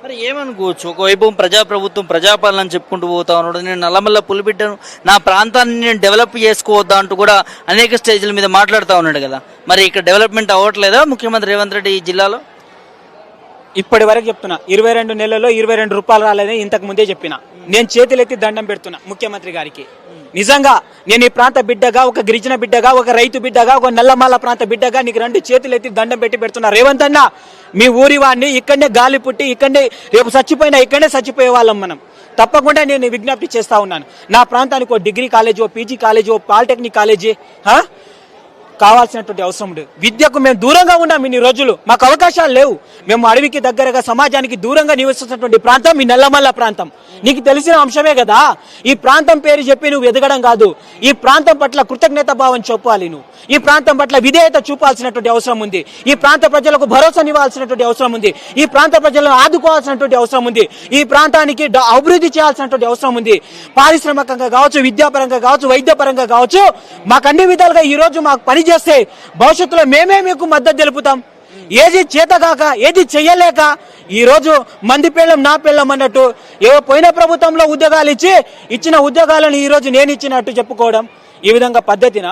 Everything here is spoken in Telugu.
మరి ఏమనుకోవచ్చు, ఒకవైపు ప్రజాప్రభుత్వం ప్రజాపాలన అని చెప్పుకుంటూ పోతా ఉన్నాడు. నేను నల్లమల్ల పులిబిడ్డను, నా ప్రాంతాన్ని నేను డెవలప్ చేసుకోవద్దా అంటూ కూడా అనేక స్టేజ్ల మీద మాట్లాడుతూ ఉన్నాడు కదా. మరి ఇక్కడ డెవలప్మెంట్ అవ్వట్లేదా ముఖ్యమంత్రి రేవంత్ రెడ్డి ఈ జిల్లాలో? ఇప్పటి వరకు చెప్తున్నా 22 నెలల్లో 22 రూపాయలు రాలేదని ఇంతకు ముందే చెప్పిన. నేను చేతులెత్తి దండం పెడుతున్నా ముఖ్యమంత్రి గారికి. నిజంగా నేను ఈ ప్రాంత బిడ్డగా, ఒక గిరిజన బిడ్డగా, ఒక రైతు బిడ్డగా, ఒక నల్లమాల ప్రాంత బిడ్డగా నీకు 2 చేతులెత్తి దండం పెడుతున్నా. రేవంత్ అన్న, మీ ఊరి వాడిని ఇక్కడనే గాలి పుట్టి ఇక్కడనే రేపు చచ్చిపోయినా ఇక్కడనే చచ్చిపోయే వాళ్ళం మనం. తప్పకుండా నేను విజ్ఞప్తి చేస్తా ఉన్నాను. నా ప్రాంతానికి ఓ డిగ్రీ కాలేజీ, ఓ పీజీ కాలేజీ, ఓ పాలిటెక్నిక్ కాలేజీ కావాల్సినటువంటి అవసరం లేదు. విద్యకు మేము దూరంగా ఉన్నాం ఇన్ని రోజులు, మాకు అవకాశాలు లేవు. మేము అడవికి దగ్గరగా సమాజానికి దూరంగా నివసిస్తున్నటువంటి ప్రాంతం ఈ నల్లమల్ల ప్రాంతం. నీకు తెలిసిన అంశమే కదా. ఈ ప్రాంతం పేరు చెప్పి నువ్వు ఎదగడం కాదు, ఈ ప్రాంతం పట్ల కృతజ్ఞత భావం చెప్పాలి. నువ్వు ఈ ప్రాంతం పట్ల విధేయత చూపాల్సినటువంటి అవసరం ఉంది. ఈ ప్రాంత ప్రజలకు భరోసా ఇవ్వాల్సినటువంటి అవసరం ఉంది. ఈ ప్రాంత ప్రజలను ఆదుకోవాల్సినటువంటి అవసరం ఉంది. ఈ ప్రాంతానికి అభివృద్ధి చేయాల్సినటువంటి అవసరం ఉంది. పారిశ్రామికంగా కావచ్చు, విద్యాపరంగా కావచ్చు, వైద్యపరంగా కావచ్చు, మాకు అన్ని విధాలుగా ఈ రోజు మాకు పని చేస్తే భవిష్యత్తులో మేమే మీకు మద్దతు తెలుపుతాం. ఏది చేతగాక, ఏది చెయ్యలేక ఈ రోజు మంది పెళ్ళం నా పెళ్ళం అన్నట్టు ఏవో పోయిన ప్రభుత్వంలో ఉద్యోగాలు ఇచ్చిన ఉద్యోగాలను ఈ రోజు నేను ఇచ్చినట్టు చెప్పుకోవడం ఈ విధంగా పద్ధతిన